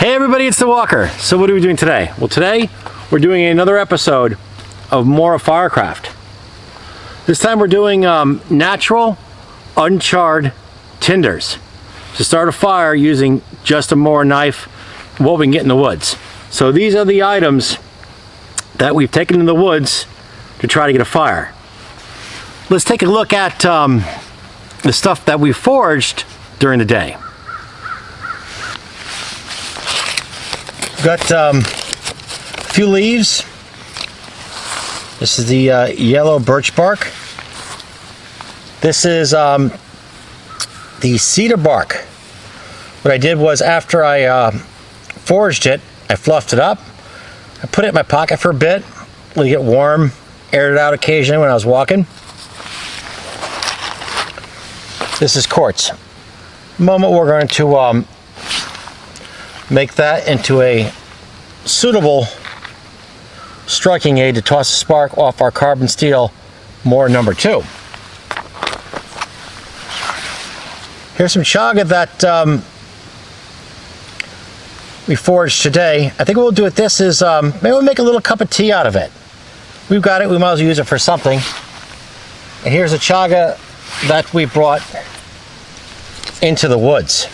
Hey everybody, it's the Walker. So what are we doing today? Well, today we're doing another episode of Mora Firecraft. This time we're doing natural, uncharred tinders to start a fire using just a Mora knife, what we can get in the woods. So these are the items that we've taken in the woods to try to get a fire. Let's take a look at the stuff that we foraged during the day. Got a few leaves. This is the yellow birch bark. This is the cedar bark. What I did was, after I foraged it, I fluffed it up. I put it in my pocket for a bit, let it get warm, aired it out occasionally when I was walking. This is quartz. In a moment we're going to make that into a suitable striking aid to toss a spark off our carbon steel Mora number 2. Here's some chaga that we foraged today. I think what we'll do with this is maybe we'll make a little cup of tea out of it. We've got it, we might as well use it for something. And here's a chaga that we brought into the woods.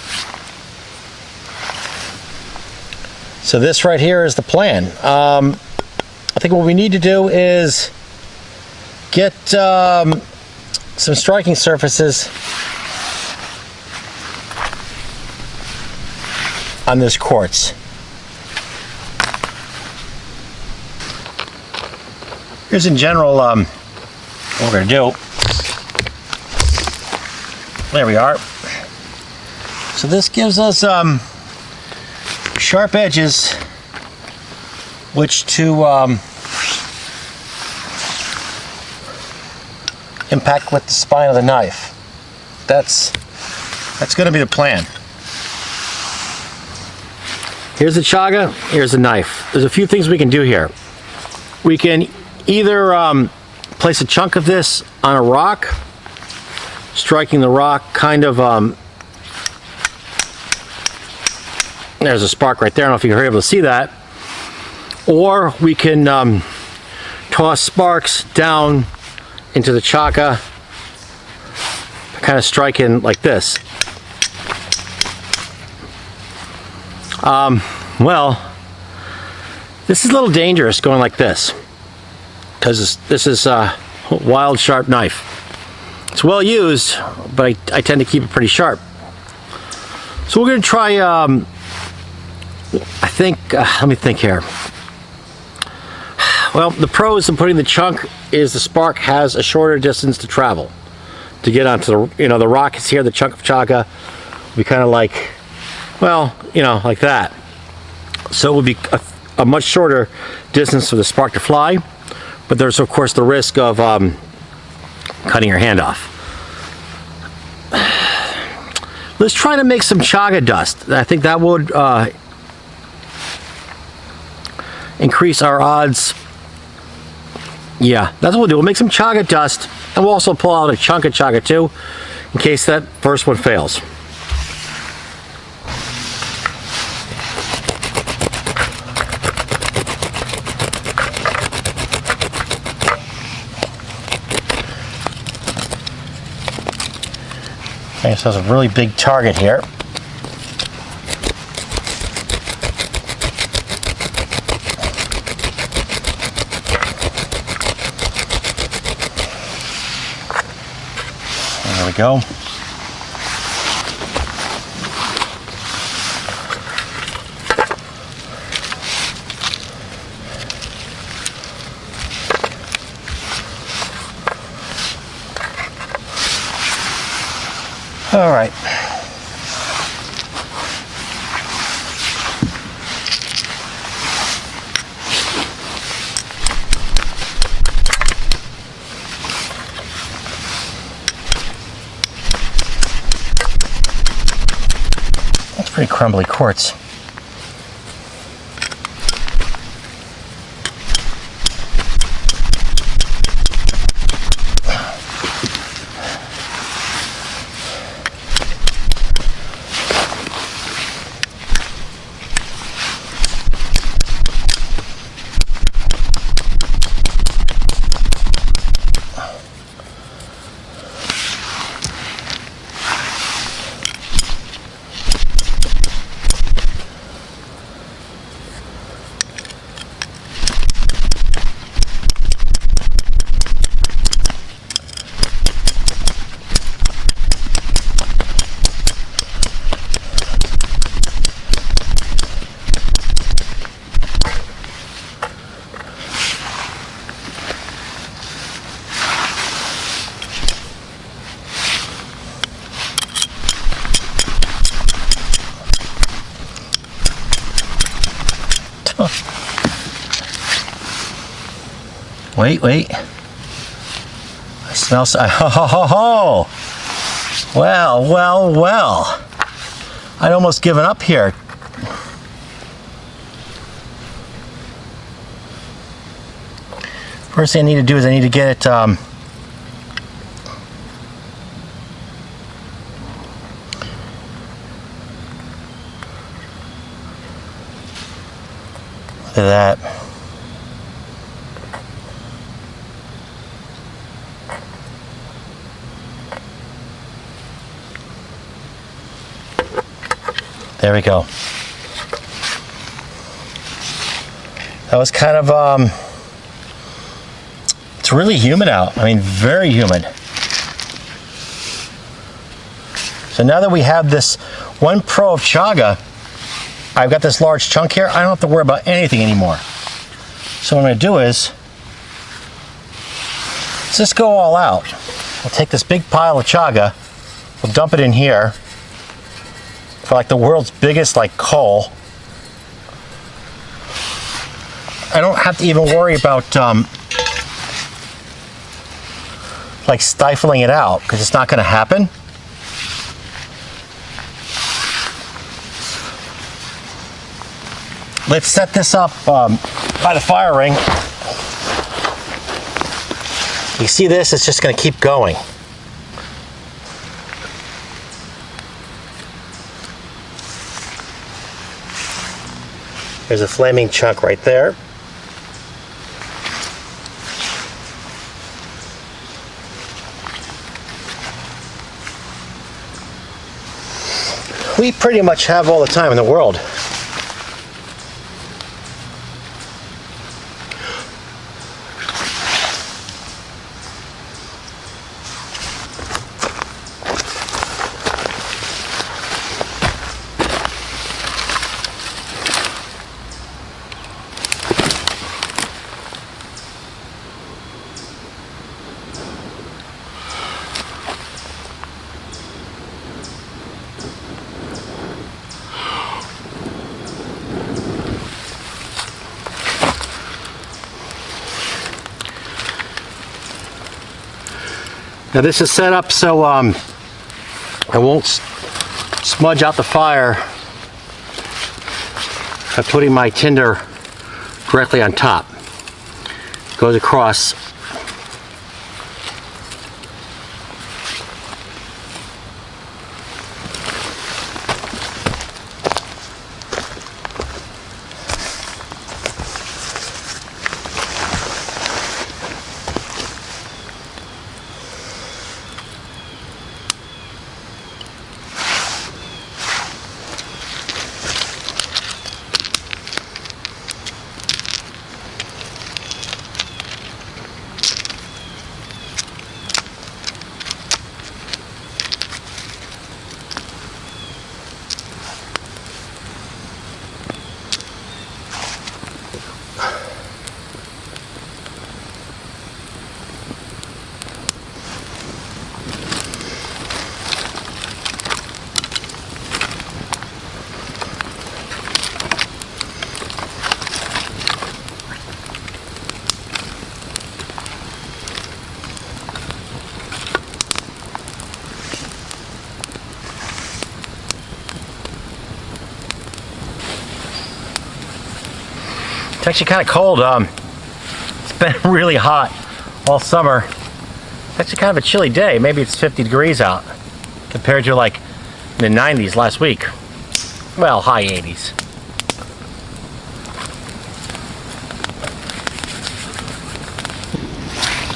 So this right here is the plan. I think what we need to do is get some striking surfaces on this quartz. Here's in general what we're going to do. There we are. So this gives us sharp edges which to impact with the spine of the knife. That's going to be the plan. Here's the chaga, here's the knife. There's a few things we can do here. We can either place a chunk of this on a rock, striking the rock kind of there's a spark right there. I don't know if you're able to see that. Or we can toss sparks down into the chaga, kind of striking like this. Well, this is a little dangerous going like this, because this is a wild, sharp knife. It's well used, but I tend to keep it pretty sharp. So we're going to try, I think, let me think here. Well, the pros of putting the chunk is the spark has a shorter distance to travel to get onto the, the rock is here, the chunk of chaga. We kind of like, well, like that. So it would be a much shorter distance for the spark to fly, but there's of course the risk of cutting your hand off. Let's try to make some chaga dust. I think that would increase our odds. Yeah, that's what we'll do. We'll make some chaga dust, and we'll also pull out a chunk of chaga too, in case that first one fails. Okay, so it's a really big target here. There we go. All right. That's pretty crumbly quartz. Wait. I smell ho. Well. I'd almost given up here. First thing I need to do is I need to get it look at that. There we go. That was kind of it's really humid out. I mean, very humid. So now that we have this 1 Pro of Chaga, I've got this large chunk here. I don't have to worry about anything anymore. So what I'm going to do is let's just go all out. We'll take this big pile of Chaga. We'll dump it in here for like the world's biggest like coal. I don't have to even worry about like stifling it out because it's not going to happen. Let's set this up by the fire ring. You see this? It's just going to keep going. There's a flaming chunk right there. We pretty much have all the time in the world. Now this is set up so I won't smudge out the fire by putting my tinder directly on top. It goes across. It's actually kind of cold. It's been really hot all summer. It's actually kind of a chilly day. Maybe it's 50 degrees out compared to like in the 90s last week. Well, high 80s.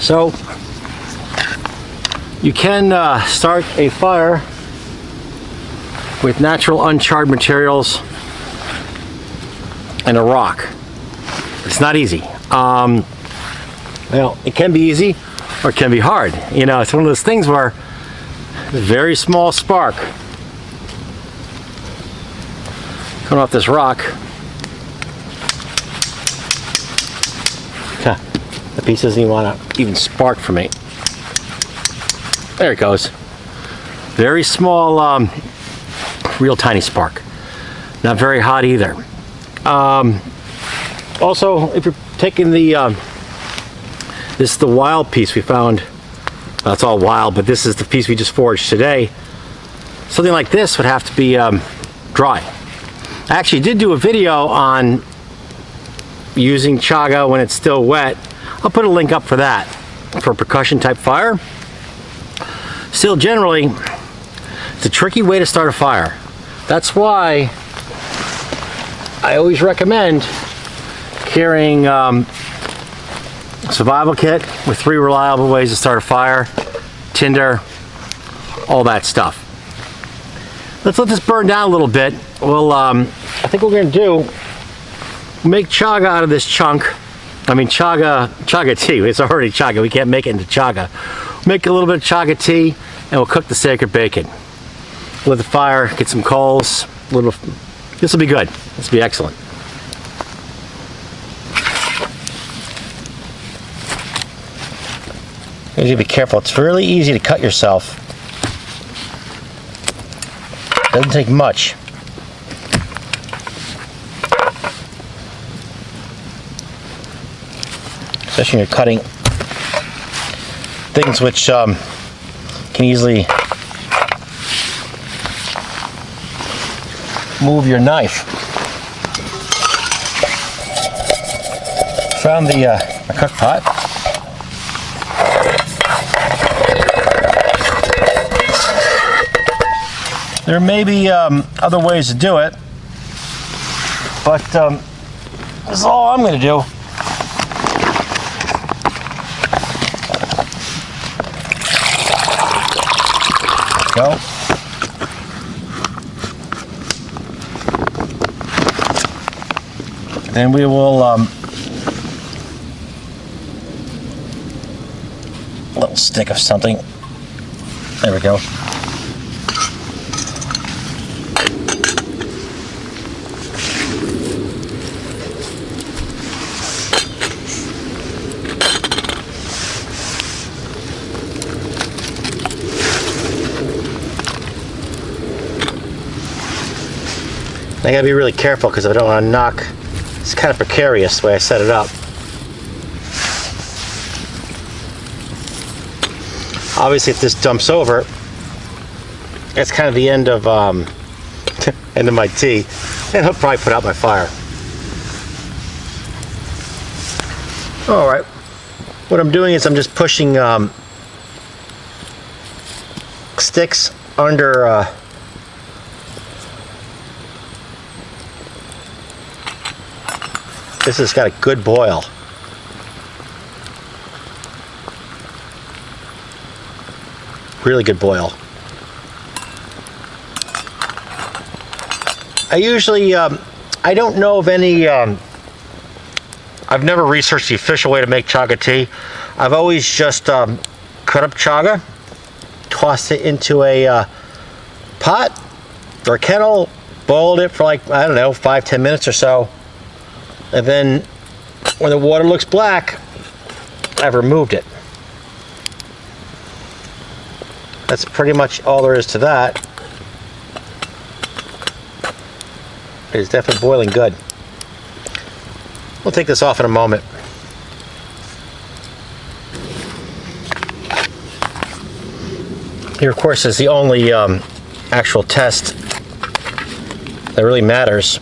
So you can start a fire with natural uncharred materials and a rock. It's not easy. Well, it can be easy or it can be hard. You know, it's one of those things where a very small spark coming off this rock. The piece doesn't even want to even spark for me. There it goes. Very small, real tiny spark. Not very hot either. Also, if you're taking the This is the wild piece we found. Well, it's all wild, but this is the piece we just foraged today. Something like this would have to be dry. I actually did do a video on using chaga when it's still wet. I'll put a link up for that, for percussion type fire. Still, generally, it's a tricky way to start a fire. That's why I always recommend carrying a survival kit with 3 reliable ways to start a fire, tinder, all that stuff. Let's let this burn down a little bit. We'll, I think what we're going to do, make chaga out of this chunk. I mean chaga tea. It's already chaga. We can't make it into chaga. Make a little bit of chaga tea, and we'll cook the sacred bacon. Let the fire, get some coals. This will be good. This will be excellent. You need to be careful. It's really easy to cut yourself. Doesn't take much. Especially when you're cutting things which can easily move your knife. Found the cook pot. There may be other ways to do it, but this is all I'm going to do. Go. Then we will a little stick of something. There we go. I gotta be really careful because I don't want to knock. It's kind of precarious the way I set it up. Obviously, if this dumps over, that's kind of the end of end of my tea, and he'll probably put out my fire. All right. What I'm doing is I'm just pushing sticks under. This has got a good boil. Really good boil. I usually, I don't know of any, I've never researched the official way to make chaga tea. I've always just cut up chaga, tossed it into a pot or a kettle, boiled it for like, I don't know, 5-10 minutes or so. And then when the water looks black, I've removed it. That's pretty much all there is to that. It's definitely boiling good. We'll take this off in a moment. Here, of course, is the only actual test that really matters.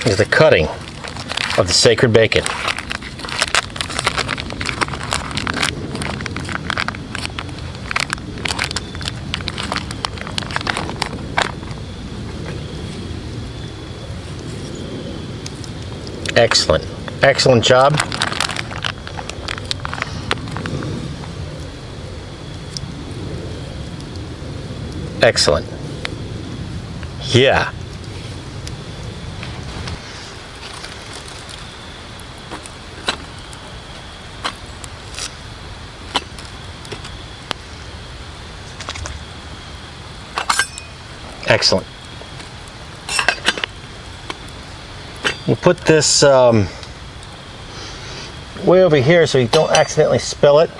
Is the cutting of the sacred bacon. Excellent. Excellent job. Excellent. Yeah. Excellent. We'll put this way over here so you don't accidentally spill it.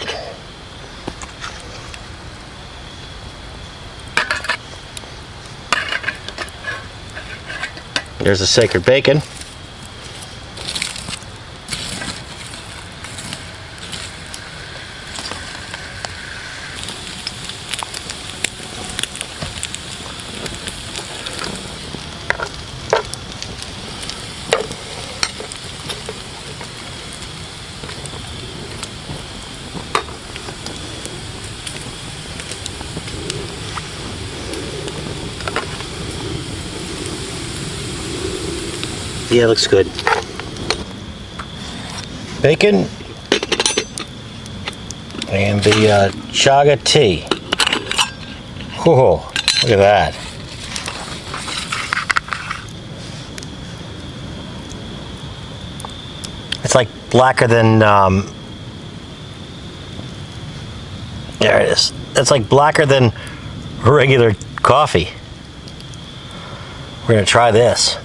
There's the sacred bacon. Yeah, it looks good. Bacon. And the Chaga tea. Whoa, look at that. It's like blacker than, there it is. It's like blacker than regular coffee. We're gonna try this.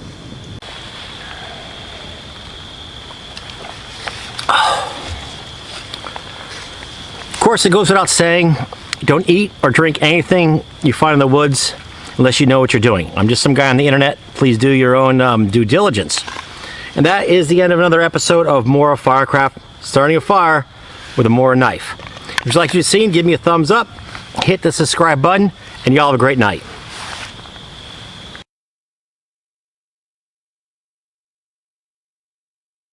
Of course, it goes without saying, don't eat or drink anything you find in the woods unless you know what you're doing. I'm just some guy on the internet. Please do your own due diligence. And that is the end of another episode of Mora Firecraft, starting a fire with a Mora knife. If you like what you've seen, give me a thumbs up, hit the subscribe button, and y'all have a great night.